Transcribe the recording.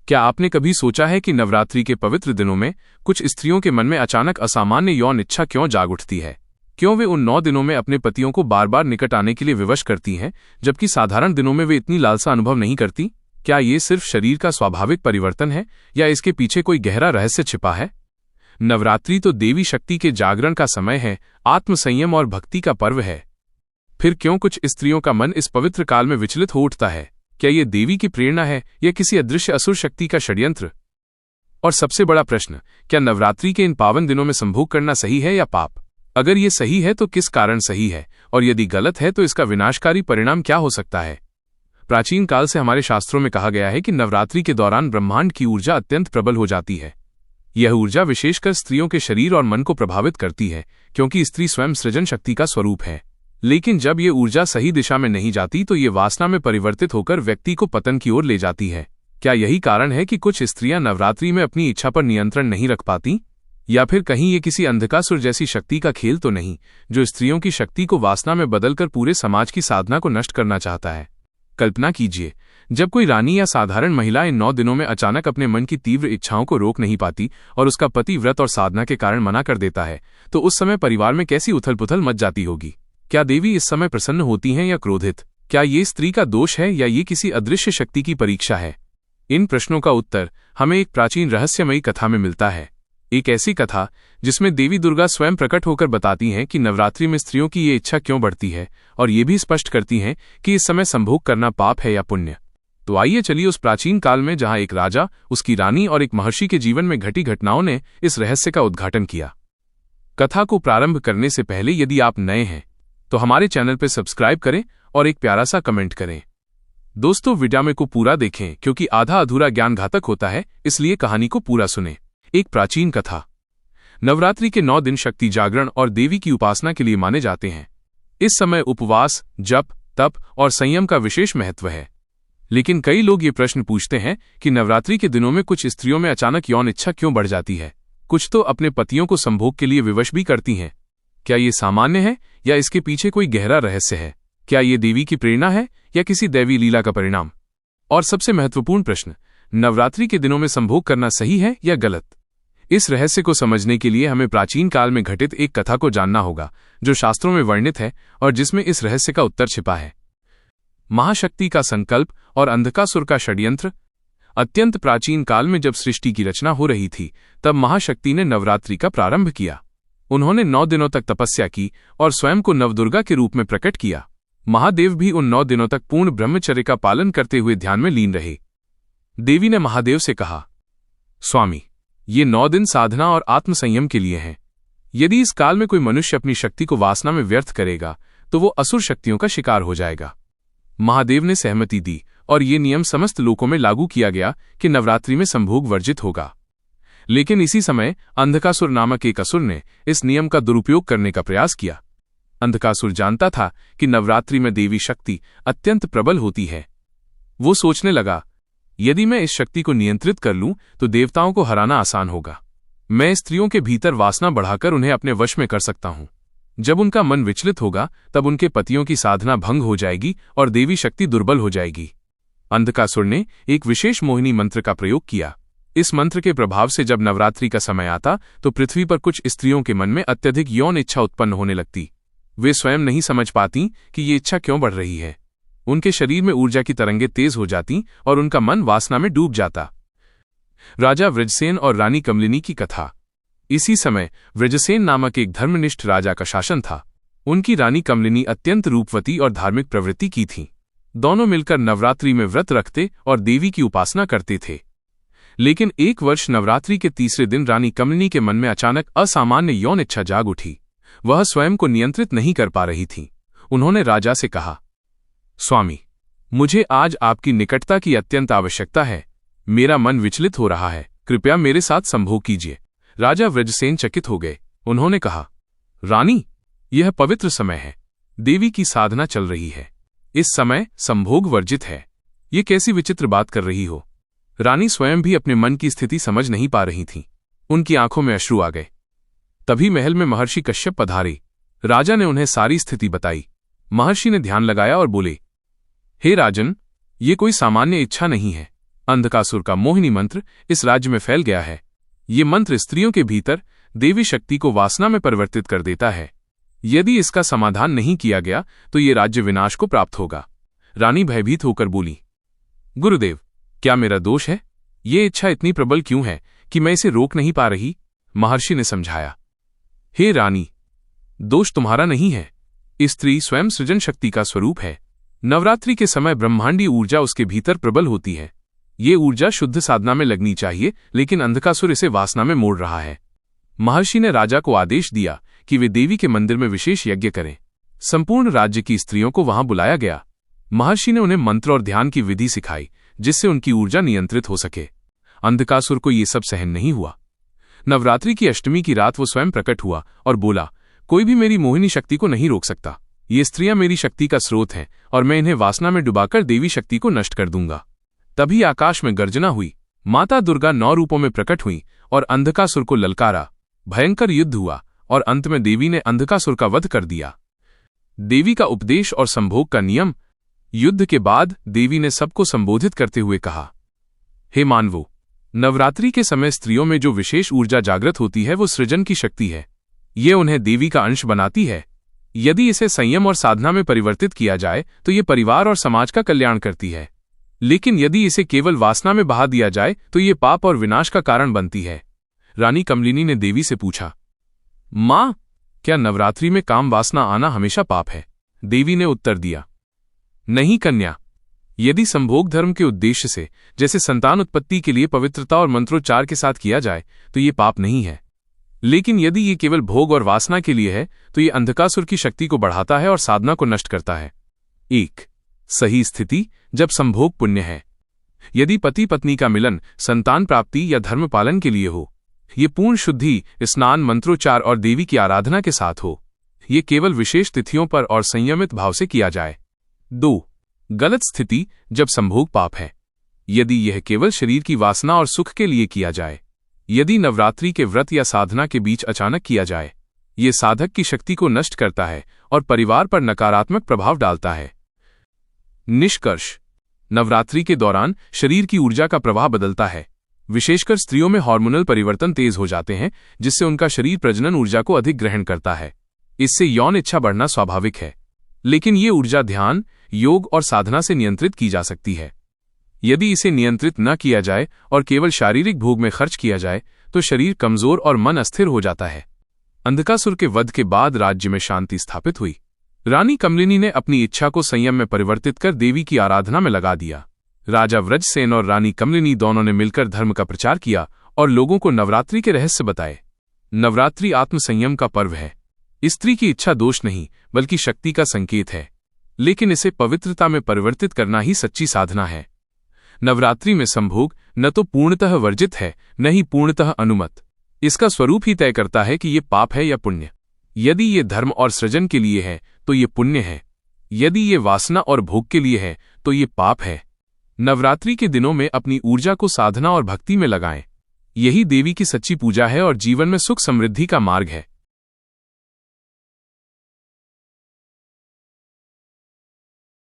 क्या आपने कभी सोचा है कि नवरात्रि के पवित्र दिनों में कुछ स्त्रियों के मन में अचानक असामान्य यौन इच्छा क्यों जाग उठती है? क्यों वे उन 9 दिनों में अपने पतियों को बार बार निकट आने के लिए विवश करती हैं, जबकि साधारण दिनों में वे इतनी लालसा अनुभव नहीं करती? क्या ये सिर्फ शरीर का स्वाभाविक परिवर्तन है या इसके पीछे कोई गहरा रहस्य छिपा है? नवरात्रि तो देवी शक्ति के जागरण का समय है, आत्मसंयम और भक्ति का पर्व है। फिर क्यों कुछ स्त्रियों का मन इस पवित्र काल में विचलित हो उठता है? क्या ये देवी की प्रेरणा है या किसी अदृश्य असुर शक्ति का षड्यंत्र? और सबसे बड़ा प्रश्न, क्या नवरात्रि के इन पावन दिनों में संभोग करना सही है या पाप? अगर ये सही है तो किस कारण सही है, और यदि गलत है तो इसका विनाशकारी परिणाम क्या हो सकता है? प्राचीन काल से हमारे शास्त्रों में कहा गया है कि नवरात्रि के दौरान ब्रह्मांड की ऊर्जा अत्यंत प्रबल हो जाती है। यह ऊर्जा विशेषकर स्त्रियों के शरीर और मन को प्रभावित करती है, क्योंकि स्त्री स्वयं सृजन शक्ति का स्वरूप है। लेकिन जब ये ऊर्जा सही दिशा में नहीं जाती तो ये वासना में परिवर्तित होकर व्यक्ति को पतन की ओर ले जाती है। क्या यही कारण है कि कुछ स्त्रियां नवरात्रि में अपनी इच्छा पर नियंत्रण नहीं रख पाती? या फिर कहीं ये किसी अंधकासुर जैसी शक्ति का खेल तो नहीं, जो स्त्रियों की शक्ति को वासना में बदलकर पूरे समाज की साधना को नष्ट करना चाहता है? कल्पना कीजिए, जब कोई रानी या साधारण महिला इन 9 दिनों में अचानक अपने मन की तीव्र इच्छाओं को रोक नहीं पाती और उसका पति व्रत और साधना के कारण मना कर देता है, तो उस समय परिवार में कैसी उथल पुथल मच जाती होगी। क्या देवी इस समय प्रसन्न होती हैं या क्रोधित? क्या ये स्त्री का दोष है या ये किसी अदृश्य शक्ति की परीक्षा है? इन प्रश्नों का उत्तर हमें एक प्राचीन रहस्यमयी कथा में मिलता है। एक ऐसी कथा जिसमें देवी दुर्गा स्वयं प्रकट होकर बताती हैं कि नवरात्रि में स्त्रियों की ये इच्छा क्यों बढ़ती है, और ये भी स्पष्ट करती हैं कि इस समय संभोग करना पाप है या पुण्य। तो आइए चलिए उस प्राचीन काल में जहां एक राजा, उसकी रानी और एक महर्षि के जीवन में घटी घटनाओं ने इस रहस्य का उद्घाटन किया। कथा को प्रारंभ करने से पहले यदि आप नए हैं तो हमारे चैनल पर सब्सक्राइब करें और एक प्यारा सा कमेंट करें। दोस्तों, वीडियो को पूरा देखें क्योंकि आधा अधूरा ज्ञान घातक होता है, इसलिए कहानी को पूरा सुनें। एक प्राचीन कथा। नवरात्रि के 9 दिन शक्ति जागरण और देवी की उपासना के लिए माने जाते हैं। इस समय उपवास, जप, तप और संयम का विशेष महत्व है। लेकिन कई लोग ये प्रश्न पूछते हैं कि नवरात्रि के दिनों में कुछ स्त्रियों में अचानक यौन इच्छा क्यों बढ़ जाती है? कुछ तो अपने पतियों को संभोग के लिए विवश भी करती हैं। क्या ये सामान्य है या इसके पीछे कोई गहरा रहस्य है? क्या ये देवी की प्रेरणा है या किसी दैवी लीला का परिणाम? और सबसे महत्वपूर्ण प्रश्न, नवरात्रि के दिनों में संभोग करना सही है या गलत? इस रहस्य को समझने के लिए हमें प्राचीन काल में घटित एक कथा को जानना होगा, जो शास्त्रों में वर्णित है और जिसमें इस रहस्य का उत्तर छिपा है। महाशक्ति का संकल्प और अंधकासुर का षड्यंत्र। अत्यंत प्राचीन काल में जब सृष्टि की रचना हो रही थी, तब महाशक्ति ने नवरात्रि का प्रारंभ किया। उन्होंने 9 दिनों तक तपस्या की और स्वयं को नवदुर्गा के रूप में प्रकट किया। महादेव भी उन 9 दिनों तक पूर्ण ब्रह्मचर्य का पालन करते हुए ध्यान में लीन रहे। देवी ने महादेव से कहा, स्वामी, ये 9 दिन साधना और आत्मसंयम के लिए हैं। यदि इस काल में कोई मनुष्य अपनी शक्ति को वासना में व्यर्थ करेगा तो वो असुर शक्तियों का शिकार हो जाएगा। महादेव ने सहमति दी और ये नियम समस्त लोकों में लागू किया गया कि नवरात्रि में संभोग वर्जित होगा। लेकिन इसी समय अंधकासुर नामक एक असुर ने इस नियम का दुरुपयोग करने का प्रयास किया। अंधकासुर जानता था कि नवरात्रि में देवी शक्ति अत्यंत प्रबल होती है। वो सोचने लगा, यदि मैं इस शक्ति को नियंत्रित कर लूं तो देवताओं को हराना आसान होगा। मैं स्त्रियों के भीतर वासना बढ़ाकर उन्हें अपने वश में कर सकता हूं। जब उनका मन विचलित होगा तब उनके पतियों की साधना भंग हो जाएगी और देवी शक्ति दुर्बल हो जाएगी। अंधकासुर ने एक विशेष मोहिनी मंत्र का प्रयोग किया। इस मंत्र के प्रभाव से जब नवरात्रि का समय आता तो पृथ्वी पर कुछ स्त्रियों के मन में अत्यधिक यौन इच्छा उत्पन्न होने लगती। वे स्वयं नहीं समझ पाती कि ये इच्छा क्यों बढ़ रही है। उनके शरीर में ऊर्जा की तरंगें तेज हो जाती और उनका मन वासना में डूब जाता। राजा वृजसेन और रानी कमलिनी की कथा। इसी समय वृजसेन नामक एक धर्मनिष्ठ राजा का शासन था। उनकी रानी कमलिनी अत्यंत रूपवती और धार्मिक प्रवृत्ति की थीं। दोनों मिलकर नवरात्रि में व्रत रखते और देवी की उपासना करते थे। लेकिन एक वर्ष नवरात्रि के तीसरे दिन रानी कमलिनी के मन में अचानक असामान्य यौन इच्छा जाग उठी। वह स्वयं को नियंत्रित नहीं कर पा रही थी। उन्होंने राजा से कहा, स्वामी, मुझे आज आपकी निकटता की अत्यंत आवश्यकता है। मेरा मन विचलित हो रहा है, कृपया मेरे साथ संभोग कीजिए। राजा वृजसेन चकित हो गए। उन्होंने कहा, रानी, यह पवित्र समय है, देवी की साधना चल रही है। इस समय संभोग वर्जित है। ये कैसी विचित्र बात कर रही हो? रानी स्वयं भी अपने मन की स्थिति समझ नहीं पा रही थीं। उनकी आंखों में अश्रु आ गए। तभी महल में महर्षि कश्यप पधारे। राजा ने उन्हें सारी स्थिति बताई। महर्षि ने ध्यान लगाया और बोले, हे राजन, ये कोई सामान्य इच्छा नहीं है। अंधकासुर का मोहिनी मंत्र इस राज्य में फैल गया है। ये मंत्र स्त्रियों के भीतर देवी शक्ति को वासना में परिवर्तित कर देता है। यदि इसका समाधान नहीं किया गया तो ये राज्य विनाश को प्राप्त होगा। रानी भयभीत होकर बोली, गुरुदेव, क्या मेरा दोष है? ये इच्छा इतनी प्रबल क्यों है कि मैं इसे रोक नहीं पा रही? महर्षि ने समझाया। हे रानी, दोष तुम्हारा नहीं है। स्त्री स्वयं सृजन शक्ति का स्वरूप है। नवरात्रि के समय ब्रह्मांडी ऊर्जा उसके भीतर प्रबल होती है। ये ऊर्जा शुद्ध साधना में लगनी चाहिए, लेकिन अंधकासुर इसे वासना में मोड़ रहा है। महर्षि ने राजा को आदेश दिया कि वे देवी के मंदिर में विशेष यज्ञ करें। संपूर्ण राज्य की स्त्रियों को वहां बुलाया गया। महर्षि ने उन्हें मंत्र और ध्यान की विधि सिखाई, जिससे उनकी ऊर्जा नियंत्रित हो सके। अंधकासुर को ये सब सहन नहीं हुआ। नवरात्रि की अष्टमी की रात वो स्वयं प्रकट हुआ और बोला, कोई भी मेरी मोहिनी शक्ति को नहीं रोक सकता। ये स्त्रियां मेरी शक्ति का स्रोत हैं और मैं इन्हें वासना में डुबाकर देवी शक्ति को नष्ट कर दूंगा। तभी आकाश में गर्जना हुई। माता दुर्गा 9 रूपों में प्रकट हुई और अंधकासुर को ललकारा। भयंकर युद्ध हुआ और अंत में देवी ने अंधकासुर का वध कर दिया। देवी का उपदेश और संभोग का नियम। युद्ध के बाद देवी ने सबको संबोधित करते हुए कहा, हे मानवो, नवरात्रि के समय स्त्रियों में जो विशेष ऊर्जा जागृत होती है वो सृजन की शक्ति है। ये उन्हें देवी का अंश बनाती है। यदि इसे संयम और साधना में परिवर्तित किया जाए तो ये परिवार और समाज का कल्याण करती है, लेकिन यदि इसे केवल वासना में बहा दिया जाए तो ये पाप और विनाश का कारण बनती है। रानी कमलिनी ने देवी से पूछा, मां, क्या नवरात्रि में काम वासना आना हमेशा पाप है? देवी ने उत्तर दिया, नहीं कन्या, यदि संभोग धर्म के उद्देश्य से, जैसे संतान उत्पत्ति के लिए पवित्रता और मंत्रोच्चार के साथ किया जाए तो ये पाप नहीं है। लेकिन यदि ये केवल भोग और वासना के लिए है तो ये अंधकासुर की शक्ति को बढ़ाता है और साधना को नष्ट करता है। 1. सही स्थिति जब संभोग पुण्य है। यदि पति पत्नी का मिलन संतान प्राप्ति या धर्म पालन के लिए हो, ये पूर्ण शुद्धि, स्नान, मंत्रोच्चार और देवी की आराधना के साथ हो, ये केवल विशेष तिथियों पर और संयमित भाव से किया जाए। 2. गलत स्थिति जब संभोग पाप है। यदि यह केवल शरीर की वासना और सुख के लिए किया जाए, यदि नवरात्रि के व्रत या साधना के बीच अचानक किया जाए, ये साधक की शक्ति को नष्ट करता है और परिवार पर नकारात्मक प्रभाव डालता है। निष्कर्ष, नवरात्रि के दौरान शरीर की ऊर्जा का प्रवाह बदलता है। विशेषकर स्त्रियों में हार्मोनल परिवर्तन तेज हो जाते हैं, जिससे उनका शरीर प्रजनन ऊर्जा को अधिक ग्रहण करता है। इससे यौन इच्छा बढ़ना स्वाभाविक है, लेकिन ये ऊर्जा ध्यान, योग और साधना से नियंत्रित की जा सकती है। यदि इसे नियंत्रित न किया जाए और केवल शारीरिक भोग में खर्च किया जाए तो शरीर कमजोर और मन अस्थिर हो जाता है। अंधकासुर के वध के बाद राज्य में शांति स्थापित हुई। रानी कमलिनी ने अपनी इच्छा को संयम में परिवर्तित कर देवी की आराधना में लगा दिया। राजा व्रजसेन और रानी कमलिनी दोनों ने मिलकर धर्म का प्रचार किया और लोगों को नवरात्रि के रहस्य बताए। नवरात्रि आत्मसंयम का पर्व है। स्त्री की इच्छा दोष नहीं बल्कि शक्ति का संकेत है, लेकिन इसे पवित्रता में परिवर्तित करना ही सच्ची साधना है। नवरात्रि में संभोग न तो पूर्णतः वर्जित है, न ही पूर्णतः अनुमत। इसका स्वरूप ही तय करता है कि ये पाप है या पुण्य। यदि ये धर्म और सृजन के लिए है तो ये पुण्य है, यदि ये वासना और भोग के लिए है तो ये पाप है। नवरात्रि के दिनों में अपनी ऊर्जा को साधना और भक्ति में लगाएं। यही देवी की सच्ची पूजा है और जीवन में सुख समृद्धि का मार्ग है।